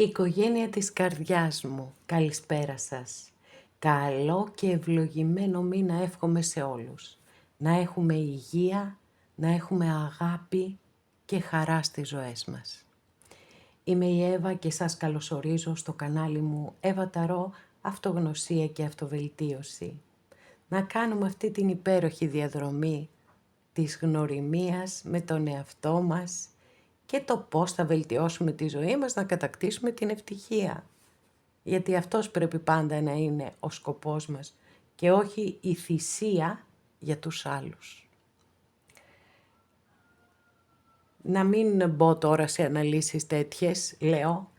Οικογένεια της καρδιάς μου, καλησπέρα σας. Καλό και ευλογημένο μήνα εύχομαι σε όλους. Να έχουμε υγεία, να έχουμε αγάπη και χαρά στις ζωές μας. Είμαι η Εύα και σας καλωσορίζω στο κανάλι μου Εύα Ταρό, Αυτογνωσία και Αυτοβελτίωση. Να κάνουμε αυτή την υπέροχη διαδρομή της γνωριμίας με τον εαυτό μας και το πώς θα βελτιώσουμε τη ζωή μας, να κατακτήσουμε την ευτυχία. Γιατί αυτός πρέπει πάντα να είναι ο σκοπός μας και όχι η θυσία για τους άλλους. Να μην μπω τώρα σε αναλύσεις τέτοιες, λέω,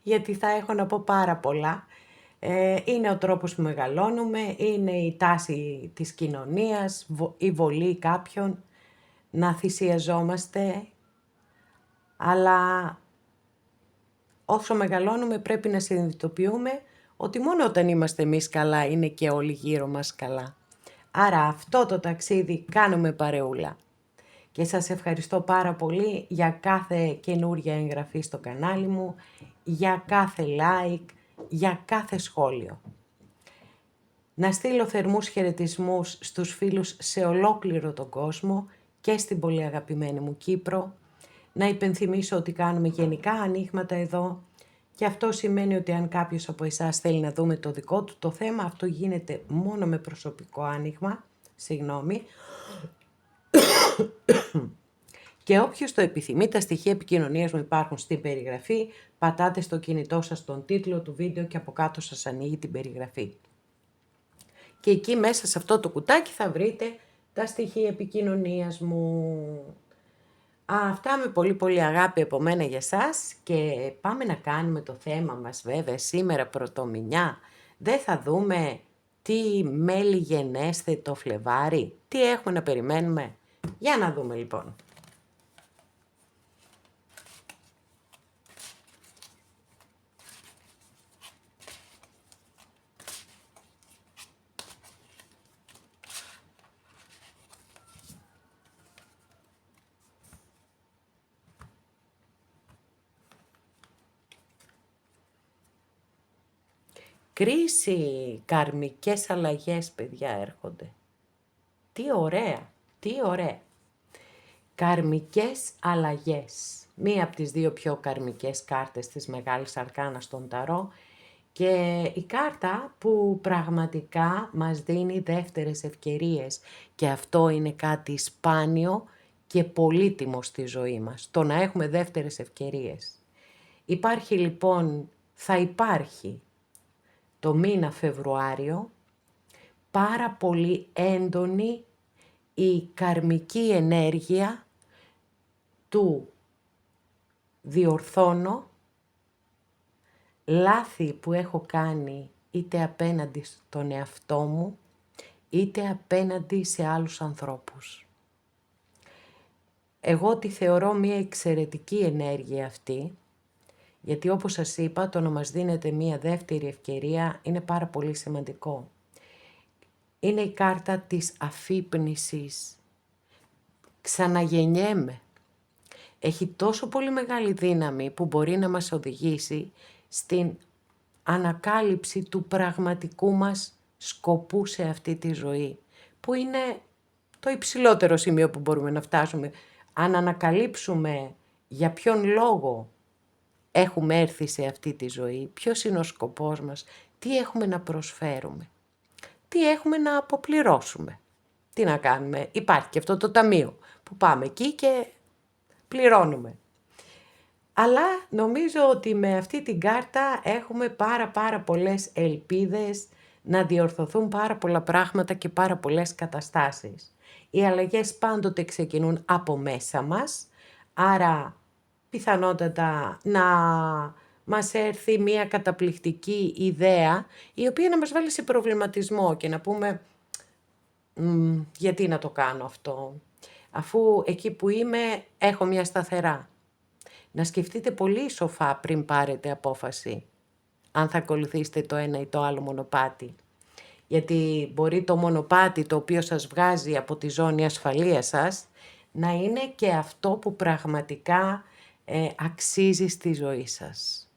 γιατί θα έχω να πω πάρα πολλά. Είναι ο τρόπος που μεγαλώνουμε, είναι η τάση της κοινωνίας, η βολή κάποιων να θυσιαζόμαστε, αλλά όσο μεγαλώνουμε πρέπει να συνειδητοποιούμε ότι μόνο όταν είμαστε εμείς καλά είναι και όλοι γύρω μας καλά. Άρα αυτό το ταξίδι κάνουμε παρεούλα. Και σας ευχαριστώ πάρα πολύ για κάθε καινούρια εγγραφή στο κανάλι μου, για κάθε like, για κάθε σχόλιο. Να στείλω θερμούς χαιρετισμούς στους φίλους σε ολόκληρο τον κόσμο και στην πολύ αγαπημένη μου Κύπρο. Να υπενθυμίσω ότι κάνουμε γενικά ανοίγματα εδώ και αυτό σημαίνει ότι αν κάποιος από εσάς θέλει να δούμε το δικό του το θέμα, αυτό γίνεται μόνο με προσωπικό άνοιγμα, Και όποιος το επιθυμεί, τα στοιχεία επικοινωνίας μου υπάρχουν στην περιγραφή, πατάτε στο κινητό σας τον τίτλο του βίντεο και από κάτω σας ανοίγει την περιγραφή. Και εκεί μέσα σε αυτό το κουτάκι θα βρείτε τα στοιχεία επικοινωνίας μου. Αυτά με πολύ πολύ αγάπη από μένα για σας και πάμε να κάνουμε το θέμα μας βέβαια σήμερα πρωτομηνιά. Δεν θα δούμε τι μέλη γενέστε το Φλεβάρι, τι έχουμε να περιμένουμε. Για να δούμε λοιπόν. Κρίση, καρμικές αλλαγές, παιδιά, έρχονται. Τι ωραία, τι ωραία. Καρμικές αλλαγές. Μία από τις δύο πιο καρμικές κάρτες της Μεγάλης Αρκάνας στον Ταρό και η κάρτα που πραγματικά μας δίνει δεύτερες ευκαιρίες και αυτό είναι κάτι σπάνιο και πολύτιμο στη ζωή μας, το να έχουμε δεύτερες ευκαιρίες. Υπάρχει λοιπόν, θα υπάρχει το μήνα Φεβρουάριο πάρα πολύ έντονη η καρμική ενέργεια του διορθώνω λάθη που έχω κάνει είτε απέναντι στον εαυτό μου είτε απέναντι σε άλλους ανθρώπους. Εγώ τη θεωρώ μια εξαιρετική ενέργεια αυτή, γιατί όπως σας είπα το να μας δίνετε μια δεύτερη ευκαιρία είναι πάρα πολύ σημαντικό. Είναι η κάρτα της αφύπνισης. Ξαναγεννιέμαι. Έχει τόσο πολύ μεγάλη δύναμη που μπορεί να μας οδηγήσει στην ανακάλυψη του πραγματικού μας σκοπού σε αυτή τη ζωή, που είναι το υψηλότερο σημείο που μπορούμε να φτάσουμε. Αν ανακαλύψουμε για ποιον λόγο έχουμε έρθει σε αυτή τη ζωή, ποιος είναι ο σκοπός μας, τι έχουμε να προσφέρουμε, τι έχουμε να αποπληρώσουμε. Τι να κάνουμε, υπάρχει και αυτό το ταμείο που πάμε εκεί και πληρώνουμε. Αλλά νομίζω ότι με αυτή την κάρτα έχουμε πάρα πολλές ελπίδες να διορθωθούν πάρα πολλά πράγματα και πάρα πολλές καταστάσεις. Οι αλλαγές πάντοτε ξεκινούν από μέσα μας, άρα πιθανότατα να μας έρθει μια καταπληκτική ιδέα η οποία να μας βάλει σε προβληματισμό και να πούμε γιατί να το κάνω αυτό, αφού εκεί που είμαι έχω μια σταθερά. Να σκεφτείτε πολύ σοφά πριν πάρετε απόφαση, αν θα ακολουθήσετε το ένα ή το άλλο μονοπάτι. Γιατί μπορεί το μονοπάτι το οποίο σας βγάζει από τη ζώνη ασφαλείας σας να είναι και αυτό που πραγματικά αξίζει στη ζωή σας.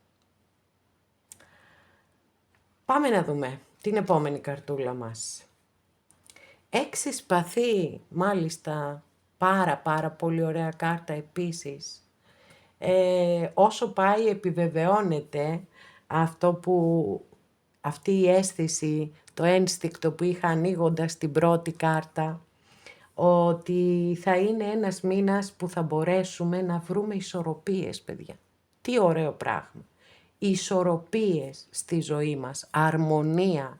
Πάμε να δούμε την επόμενη καρτούλα μας. 6 σπαθί, μάλιστα, πάρα πολύ ωραία κάρτα επίσης. Όσο πάει επιβεβαιώνεται αυτή η αίσθηση, το ένστικτο που είχα ανοίγοντας την πρώτη κάρτα, ότι θα είναι ένας μήνας που θα μπορέσουμε να βρούμε ισορροπίες, παιδιά. Τι ωραίο πράγμα. Ισορροπίες στη ζωή μας, αρμονία.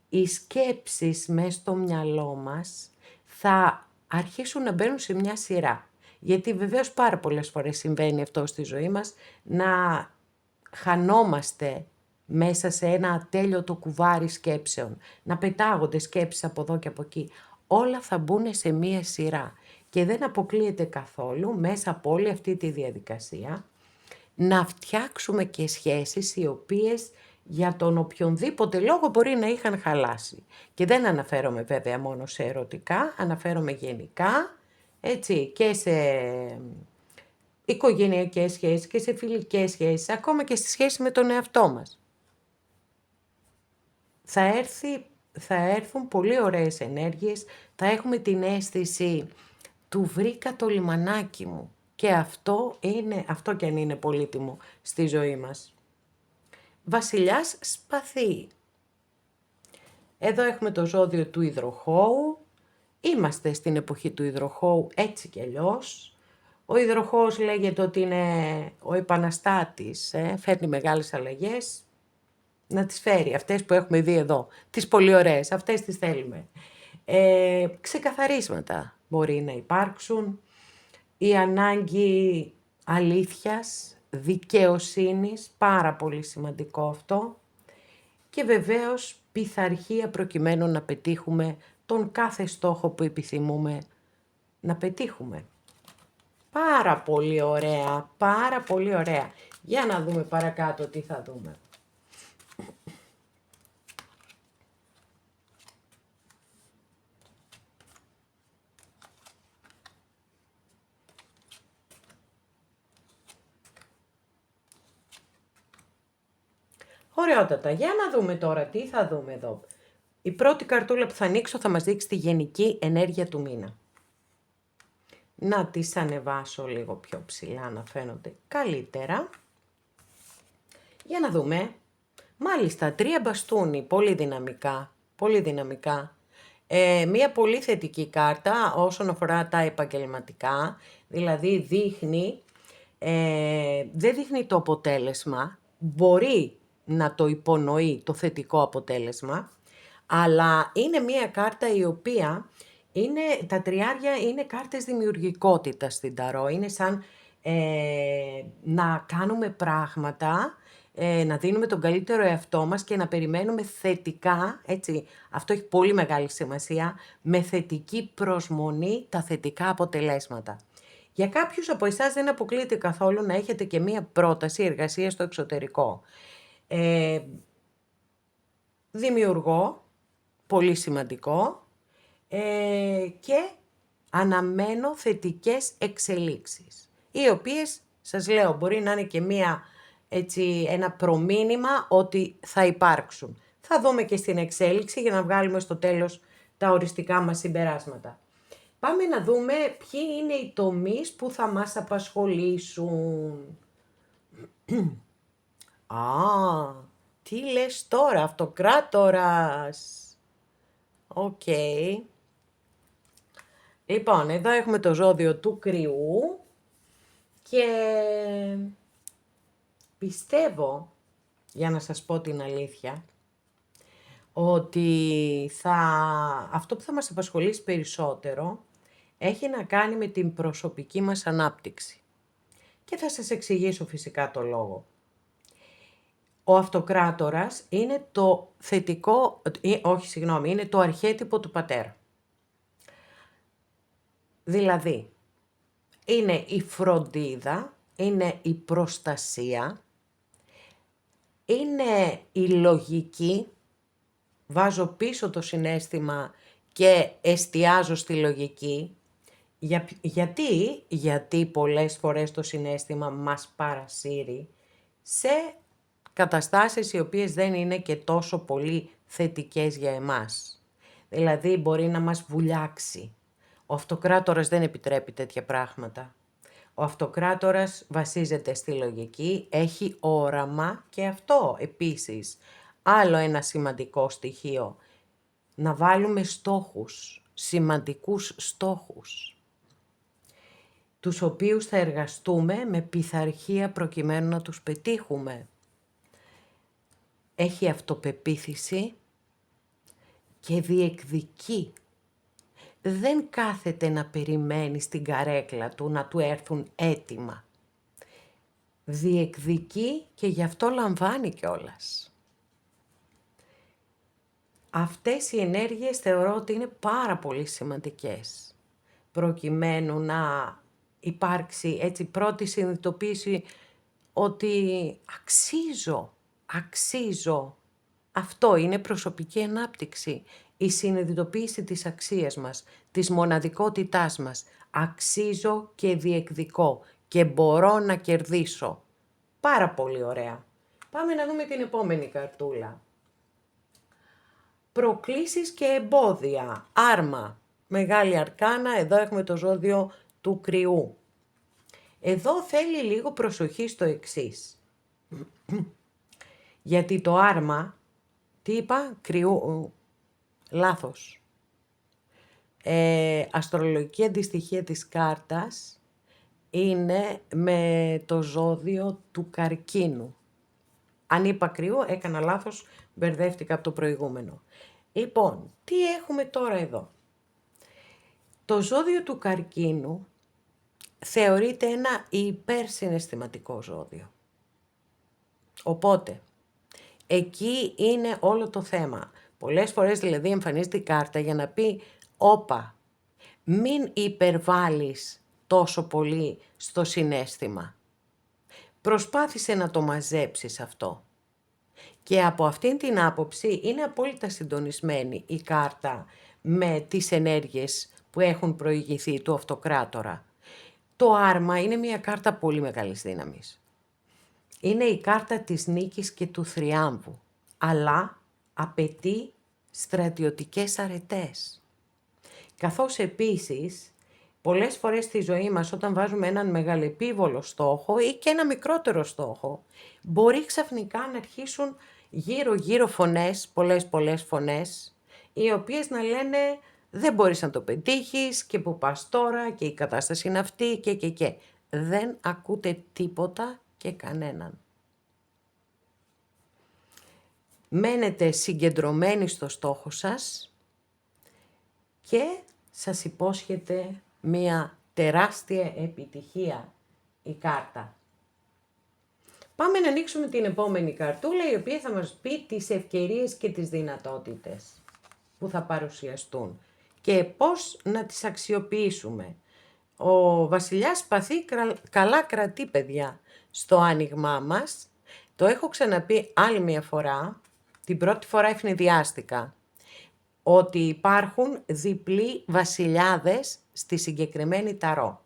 Οι σκέψεις μέσα στο μυαλό μας θα αρχίσουν να μπαίνουν σε μια σειρά. Γιατί βεβαίως πάρα πολλές φορές συμβαίνει αυτό στη ζωή μας, να χανόμαστε μέσα σε ένα ατέλειωτο κουβάρι σκέψεων, να πετάγονται σκέψεις από εδώ και από εκεί. Όλα θα μπουν σε μία σειρά και δεν αποκλείεται καθόλου μέσα από όλη αυτή τη διαδικασία να φτιάξουμε και σχέσεις οι οποίες για τον οποιονδήποτε λόγο μπορεί να είχαν χαλάσει. Και δεν αναφέρομαι βέβαια μόνο σε ερωτικά, αναφέρομαι γενικά, έτσι, και σε οικογενειακές σχέσεις και σε φιλικές σχέσεις, ακόμα και στη σχέση με τον εαυτό μας. Θα έρθουν πολύ ωραίες ενέργειες, θα έχουμε την αίσθηση του βρήκα το λιμανάκι μου. Και αυτό κι αν είναι πολύτιμο στη ζωή μας. Βασιλιάς σπαθί. Εδώ έχουμε το ζώδιο του υδροχόου. Είμαστε στην εποχή του υδροχόου έτσι κι αλλιώς. Ο υδροχόος λέγεται ότι είναι ο επαναστάτης, φέρνει μεγάλες αλλαγές. Να τις φέρει, αυτές που έχουμε δει εδώ. Τις πολύ ωραίες, αυτές τις θέλουμε. Ξεκαθαρίσματα μπορεί να υπάρξουν. Η ανάγκη αλήθειας, δικαιοσύνης, πάρα πολύ σημαντικό αυτό. Και βεβαίως πειθαρχία προκειμένου να πετύχουμε τον κάθε στόχο που επιθυμούμε να πετύχουμε. Πάρα πολύ ωραία, πάρα πολύ ωραία. Για να δούμε παρακάτω τι θα δούμε. Ωραιότατα. Για να δούμε τώρα τι θα δούμε εδώ. Η πρώτη καρτούλα που θα ανοίξω θα μας δείξει τη γενική ενέργεια του μήνα. Να τις ανεβάσω λίγο πιο ψηλά να φαίνονται καλύτερα. Για να δούμε. Μάλιστα, 3 μπαστούνι, πολύ δυναμικά, πολύ δυναμικά. Μία πολύ θετική κάρτα όσον αφορά τα επαγγελματικά, δηλαδή δείχνει, δεν δείχνει το αποτέλεσμα, μπορεί να το υπονοεί το θετικό αποτέλεσμα, αλλά είναι μία κάρτα η οποία τα τριάρια είναι κάρτες δημιουργικότητας στην Ταρό, είναι σαν να κάνουμε πράγματα, να δίνουμε τον καλύτερο εαυτό μας και να περιμένουμε θετικά, έτσι, αυτό έχει πολύ μεγάλη σημασία, με θετική προσμονή τα θετικά αποτελέσματα. Για κάποιους από εσάς δεν αποκλείεται καθόλου να έχετε και μία πρόταση εργασίας στο εξωτερικό. Δημιουργώ, πολύ σημαντικό, και αναμένω θετικές εξελίξεις, οι οποίες, σας λέω, μπορεί να είναι και ένα προμήνυμα ότι θα υπάρξουν. Θα δούμε και στην εξέλιξη για να βγάλουμε στο τέλος τα οριστικά μας συμπεράσματα. Πάμε να δούμε ποιοι είναι οι τομείς που θα μας απασχολήσουν. Τι λες τώρα, αυτοκράτορας. Οκ. Λοιπόν, εδώ έχουμε το ζώδιο του κρυού και πιστεύω, για να σας πω την αλήθεια, ότι αυτό που θα μας απασχολήσει περισσότερο έχει να κάνει με την προσωπική μας ανάπτυξη. Και θα σας εξηγήσω φυσικά το λόγο. Ο αυτοκράτορας είναι το είναι το αρχέτυπο του πατέρα. Δηλαδή, είναι η φροντίδα, είναι η προστασία, είναι η λογική, βάζω πίσω το συναίσθημα και εστιάζω στη λογική. Γιατί πολλές φορές το συναίσθημα μας παρασύρει σε καταστάσεις οι οποίες δεν είναι και τόσο πολύ θετικές για εμάς. Δηλαδή μπορεί να μας βουλιάξει. Ο αυτοκράτορας δεν επιτρέπει τέτοια πράγματα. Ο αυτοκράτορας βασίζεται στη λογική, έχει όραμα και αυτό επίσης. Άλλο ένα σημαντικό στοιχείο. Να βάλουμε στόχους, σημαντικούς στόχους, τους οποίους θα εργαστούμε με πειθαρχία προκειμένου να τους πετύχουμε. Έχει αυτοπεποίθηση και διεκδικεί. Δεν κάθεται να περιμένει στην καρέκλα του να του έρθουν έτοιμα. Διεκδικεί και γι' αυτό λαμβάνει κιόλας. Αυτές οι ενέργειες θεωρώ ότι είναι πάρα πολύ σημαντικές προκειμένου να υπάρξει έτσι πρώτη συνειδητοποίηση ότι αξίζω. Αυτό είναι προσωπική ανάπτυξη, η συνειδητοποίηση της αξίας μας, της μοναδικότητάς μας. Αξίζω και διεκδικώ και μπορώ να κερδίσω. Πάρα πολύ ωραία. Πάμε να δούμε την επόμενη καρτούλα. Προκλήσεις και εμπόδια. Άρμα. Μεγάλη αρκάνα. Εδώ έχουμε το ζώδιο του κρυού. Εδώ θέλει λίγο προσοχή στο εξής. Γιατί το άρμα, τι είπα, κρυού, λάθος. Αστρολογική αντιστοιχεία της κάρτας είναι με το ζώδιο του καρκίνου. Αν είπα κρυού, έκανα λάθος, μπερδεύτηκα από το προηγούμενο. Λοιπόν, τι έχουμε τώρα εδώ. Το ζώδιο του καρκίνου θεωρείται ένα υπερσυναισθηματικό ζώδιο. Οπότε, εκεί είναι όλο το θέμα. Πολλές φορές δηλαδή εμφανίζεται η κάρτα για να πει όπα, μην υπερβάλλεις τόσο πολύ στο συναίσθημα. Προσπάθησε να το μαζέψεις αυτό. Και από αυτήν την άποψη είναι απόλυτα συντονισμένη η κάρτα με τις ενέργειες που έχουν προηγηθεί του αυτοκράτορα. Το άρμα είναι μια κάρτα πολύ μεγάλης δύναμης. Είναι η κάρτα της νίκης και του θριάμβου, αλλά απαιτεί στρατιωτικές αρετές. Καθώς επίσης, πολλές φορές στη ζωή μας όταν βάζουμε έναν μεγαλεπίβολο στόχο ή και ένα μικρότερο στόχο, μπορεί ξαφνικά να αρχίσουν γύρω-γύρω φωνές, πολλές φωνές, οι οποίες να λένε δεν μπορείς να το πετύχεις και που πας τώρα και η κατάσταση είναι αυτή και. Δεν ακούτε τίποτα και κανέναν. Μένετε συγκεντρωμένοι στο στόχο σας και σας υπόσχεται μία τεράστια επιτυχία η κάρτα. Πάμε να ανοίξουμε την επόμενη καρτούλα, η οποία θα μας πει τις ευκαιρίες και τις δυνατότητες που θα παρουσιαστούν και πώς να τις αξιοποιήσουμε. Ο βασιλιάς Σπαθί καλά κρατεί, παιδιά, στο άνοιγμά μας. Το έχω ξαναπεί άλλη μια φορά, την πρώτη φορά ευνηδιάστηκα, ότι υπάρχουν διπλοί βασιλιάδες στη συγκεκριμένη ταρό.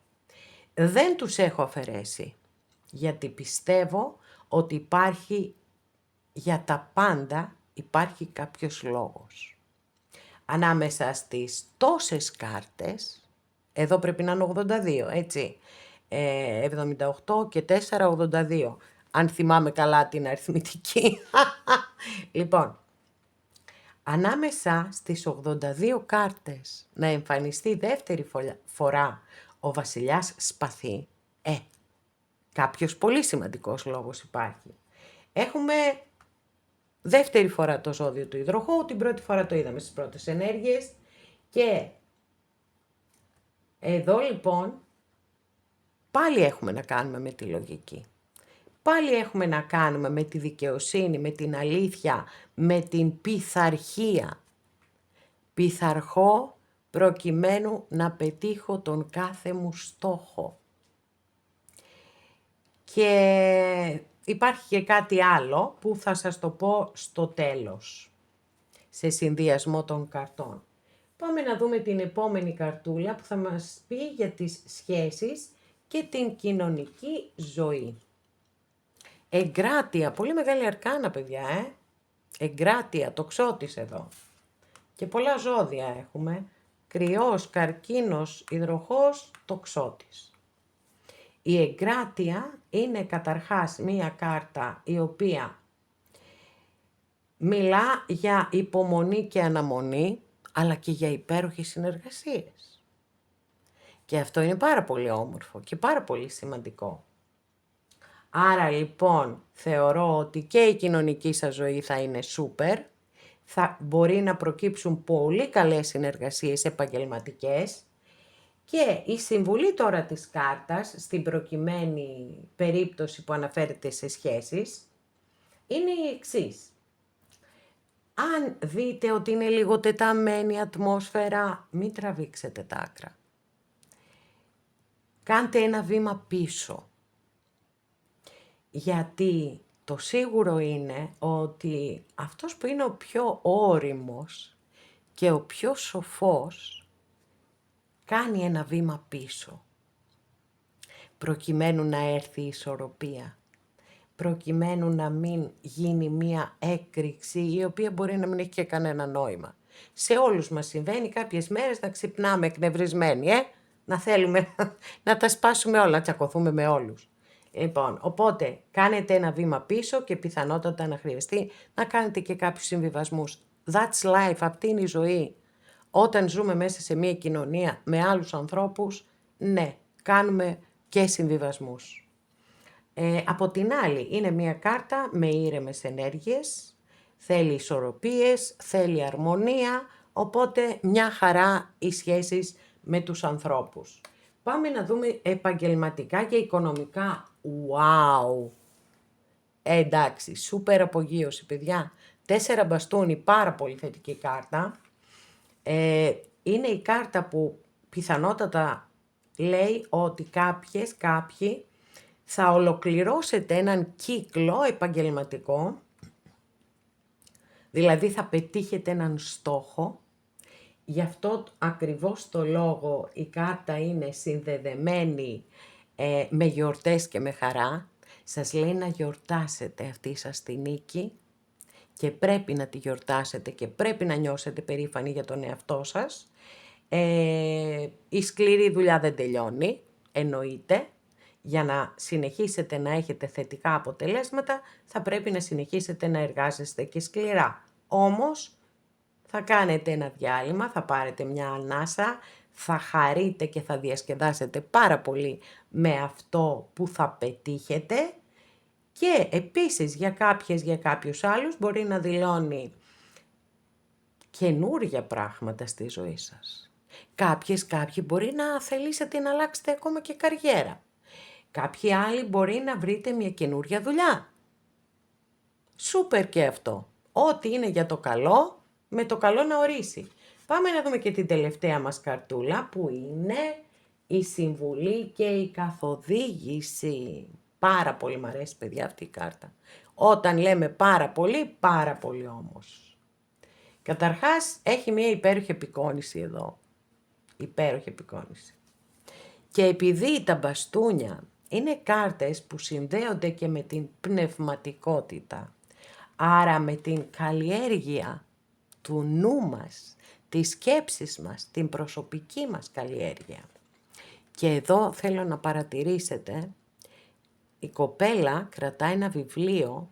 Δεν τους έχω αφαιρέσει, γιατί πιστεύω ότι υπάρχει για τα πάντα, υπάρχει κάποιος λόγος. Ανάμεσα στις τόσες κάρτες, εδώ πρέπει να είναι 82, έτσι, 78 και 4, 82, αν θυμάμαι καλά την αριθμητική. Λοιπόν, ανάμεσα στις 82 κάρτες να εμφανιστεί δεύτερη φορά ο βασιλιάς Σπαθί, κάποιος πολύ σημαντικός λόγος υπάρχει. Έχουμε δεύτερη φορά το ζώδιο του υδροχόου, την πρώτη φορά το είδαμε στις πρώτες ενέργειες και εδώ λοιπόν πάλι έχουμε να κάνουμε με τη λογική. Πάλι έχουμε να κάνουμε με τη δικαιοσύνη, με την αλήθεια, με την πειθαρχία. Πειθαρχώ προκειμένου να πετύχω τον κάθε μου στόχο. Και υπάρχει και κάτι άλλο που θα σας το πω στο τέλος, σε συνδυασμό των καρτών. Πάμε να δούμε την επόμενη καρτούλα που θα μας πει για τις σχέσεις και την κοινωνική ζωή. Εγκράτεια, πολύ μεγάλη αρκάνα παιδιά, Εγκράτεια, τοξότης εδώ. Και πολλά ζώδια έχουμε. Κρυός, καρκίνος, υδροχόος, τοξότης. Η εγκράτεια είναι καταρχάς μία κάρτα η οποία μιλά για υπομονή και αναμονή, αλλά και για υπέροχες συνεργασίες. Και αυτό είναι πάρα πολύ όμορφο και πάρα πολύ σημαντικό. Άρα λοιπόν θεωρώ ότι και η κοινωνική σας ζωή θα είναι σούπερ, θα μπορεί να προκύψουν πολύ καλές συνεργασίες επαγγελματικές και η συμβουλή τώρα της κάρτας, στην προκειμένη περίπτωση που αναφέρεται σε σχέσεις, είναι η εξής. Αν δείτε ότι είναι λίγο τεταμένη η ατμόσφαιρα, μην τραβήξετε τα άκρα. Κάντε ένα βήμα πίσω. Γιατί το σίγουρο είναι ότι αυτός που είναι ο πιο ώριμος και ο πιο σοφός κάνει ένα βήμα πίσω. Προκειμένου να έρθει η ισορροπία. Προκειμένου να μην γίνει μία έκρηξη η οποία μπορεί να μην έχει και κανένα νόημα. Σε όλους μας συμβαίνει κάποιες μέρες να ξυπνάμε εκνευρισμένοι, να θέλουμε να τα σπάσουμε όλα, να τσακωθούμε με όλους. Λοιπόν, οπότε κάνετε ένα βήμα πίσω και πιθανότατα να χρειαστεί να κάνετε και κάποιους συμβιβασμούς. That's life, αυτή είναι η ζωή. Όταν ζούμε μέσα σε μία κοινωνία με άλλους ανθρώπους, ναι, κάνουμε και συμβιβασμούς. Από την άλλη, είναι μία κάρτα με ήρεμες ενέργειες, θέλει ισορροπίες, θέλει αρμονία, οπότε μια χαρά οι σχέσεις με τους ανθρώπους. Πάμε να δούμε επαγγελματικά και οικονομικά. Wow! Εντάξει, σούπερ απογείωση παιδιά. 4 μπαστούνι, πάρα πολύ θετική κάρτα. Είναι η κάρτα που πιθανότατα λέει ότι κάποιοι θα ολοκληρώσετε έναν κύκλο επαγγελματικό, δηλαδή θα πετύχετε έναν στόχο. Γι' αυτό ακριβώς το λόγο η κάρτα είναι συνδεδεμένη με γιορτές και με χαρά. Σας λέει να γιορτάσετε αυτή σας τη νίκη και πρέπει να τη γιορτάσετε και πρέπει να νιώσετε περήφανοι για τον εαυτό σας. Η σκληρή δουλειά δεν τελειώνει, εννοείται. Για να συνεχίσετε να έχετε θετικά αποτελέσματα, θα πρέπει να συνεχίσετε να εργάζεστε και σκληρά. Όμως, θα κάνετε ένα διάλειμμα, θα πάρετε μια ανάσα, θα χαρείτε και θα διασκεδάσετε πάρα πολύ με αυτό που θα πετύχετε και επίσης για κάποιους άλλους μπορεί να δηλώνει καινούρια πράγματα στη ζωή σας. Κάποιοι μπορεί να θελήσετε να αλλάξετε ακόμα και καριέρα. Κάποιοι άλλοι μπορεί να βρείτε μια καινούρια δουλειά. Σούπερ και αυτό. Ό,τι είναι για το καλό, με το καλό να ορίσει. Πάμε να δούμε και την τελευταία μας καρτούλα που είναι η συμβουλή και η καθοδήγηση. Πάρα πολύ μ' αρέσει παιδιά αυτή η κάρτα. Όταν λέμε πάρα πολύ όμως. Καταρχάς έχει μια υπέροχη επικόνηση εδώ. Υπέροχη επικόνηση. Και επειδή τα μπαστούνια είναι κάρτες που συνδέονται και με την πνευματικότητα, άρα με την καλλιέργεια του νου μας, της σκέψης μας, την προσωπική μας καλλιέργεια. Και εδώ θέλω να παρατηρήσετε, η κοπέλα κρατάει ένα βιβλίο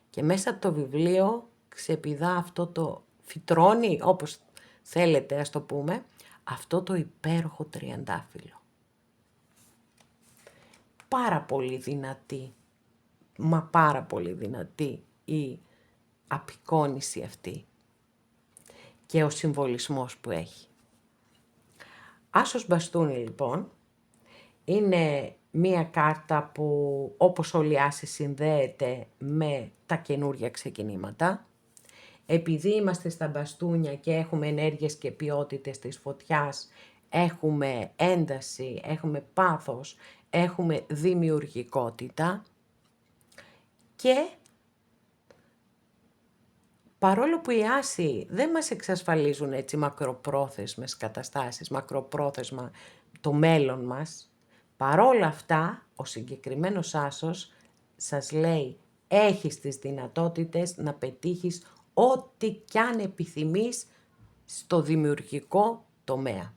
και μέσα από το βιβλίο ξεπηδά αυτό το φυτρώνει, όπως θέλετε ας το πούμε, αυτό το υπέροχο τριαντάφυλλο. Πάρα πολύ δυνατή, μα πάρα πολύ δυνατή η απεικόνηση αυτή και ο συμβολισμός που έχει. Άσος μπαστούνι λοιπόν είναι μία κάρτα που όπως όλοι οι άσοι συνδέεται με τα καινούρια ξεκινήματα. Επειδή είμαστε στα μπαστούνια και έχουμε ενέργειες και ποιότητες της φωτιάς, έχουμε ένταση, έχουμε πάθος, έχουμε δημιουργικότητα και παρόλο που οι άσοι δεν μας εξασφαλίζουν έτσι μακροπρόθεσμες καταστάσεις, μακροπρόθεσμα το μέλλον μας, παρόλα αυτά ο συγκεκριμένος άσος σας λέει έχεις τις δυνατότητες να πετύχεις ό,τι κι αν επιθυμείς στο δημιουργικό τομέα.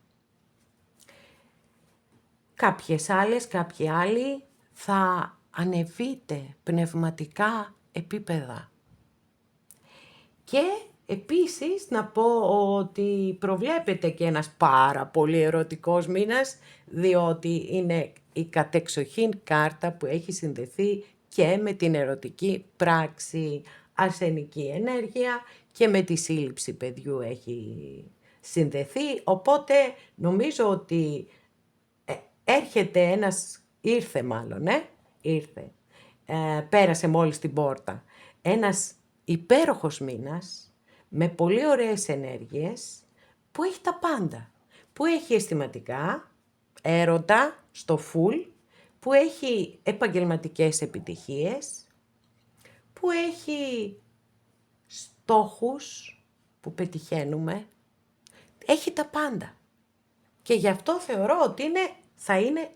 Κάποιοι άλλοι θα ανεβείτε πνευματικά επίπεδα. Και επίσης να πω ότι προβλέπεται και ένας πάρα πολύ ερωτικός μήνας, διότι είναι η κατεξοχήν κάρτα που έχει συνδεθεί και με την ερωτική πράξη, αρσενική ενέργεια, και με τη σύλληψη παιδιού έχει συνδεθεί, οπότε νομίζω ότι πέρασε μόλις την πόρτα ένας υπέροχος μήνας με πολύ ωραίες ενέργειες, που έχει τα πάντα, που έχει αισθηματικά, έρωτα στο φουλ, που έχει επαγγελματικές επιτυχίες, που έχει στόχους που πετυχαίνουμε, έχει τα πάντα. Και γι' αυτό θεωρώ ότι θα είναι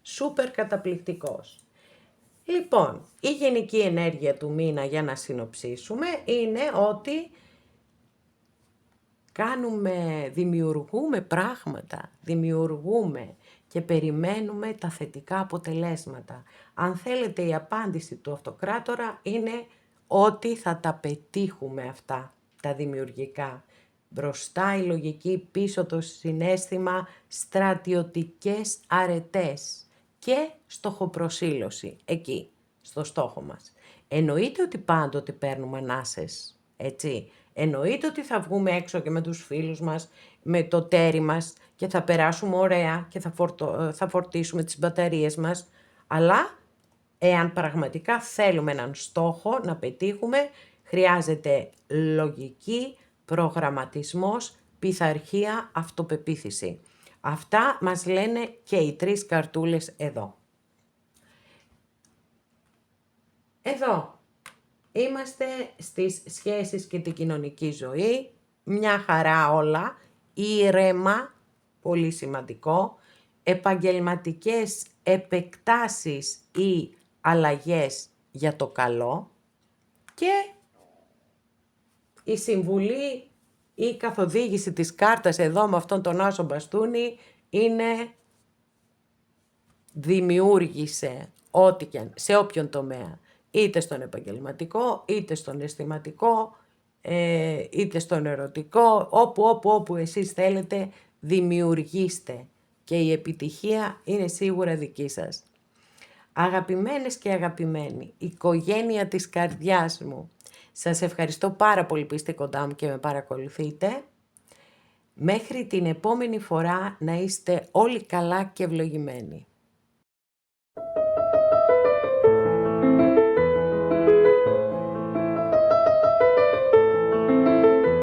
σούπερ καταπληκτικός. Λοιπόν, η γενική ενέργεια του μήνα, για να συνοψίσουμε, είναι ότι δημιουργούμε πράγματα, και περιμένουμε τα θετικά αποτελέσματα. Αν θέλετε, η απάντηση του αυτοκράτορα είναι ότι θα τα πετύχουμε αυτά, τα δημιουργικά. Μπροστά η λογική, πίσω το συναίσθημα, στρατιωτικές αρετές και στοχοπροσήλωση, εκεί, στο στόχο μας. Εννοείται ότι πάντοτε παίρνουμε ανάσες, έτσι. Εννοείται ότι θα βγούμε έξω και με τους φίλους μας, με το τέρι μας, και θα περάσουμε ωραία και θα φορτίσουμε τις μπαταρίες μας, αλλά εάν πραγματικά θέλουμε έναν στόχο να πετύχουμε, χρειάζεται λογική, προγραμματισμός, πειθαρχία, αυτοπεποίθηση. Αυτά μας λένε και οι 3 καρτούλες εδώ. Εδώ είμαστε στις σχέσεις και την κοινωνική ζωή, μια χαρά όλα, ήρεμα, πολύ σημαντικό, επαγγελματικές επεκτάσεις ή αλλαγές για το καλό, και η συμβουλή ή η καθοδήγηση της κάρτας εδώ με αυτόν τον άσο μπαστούνι είναι: δημιούργησε ό,τι και αν, σε όποιον τομέα, είτε στον επαγγελματικό, είτε στον αισθηματικό, είτε στον ερωτικό, όπου εσείς θέλετε, δημιουργήστε, και η επιτυχία είναι σίγουρα δική σας. Αγαπημένες και αγαπημένοι, οικογένεια της καρδιάς μου, σας ευχαριστώ πάρα πολύ που είστε κοντά μου και με παρακολουθείτε. Μέχρι την επόμενη φορά να είστε όλοι καλά και ευλογημένοι.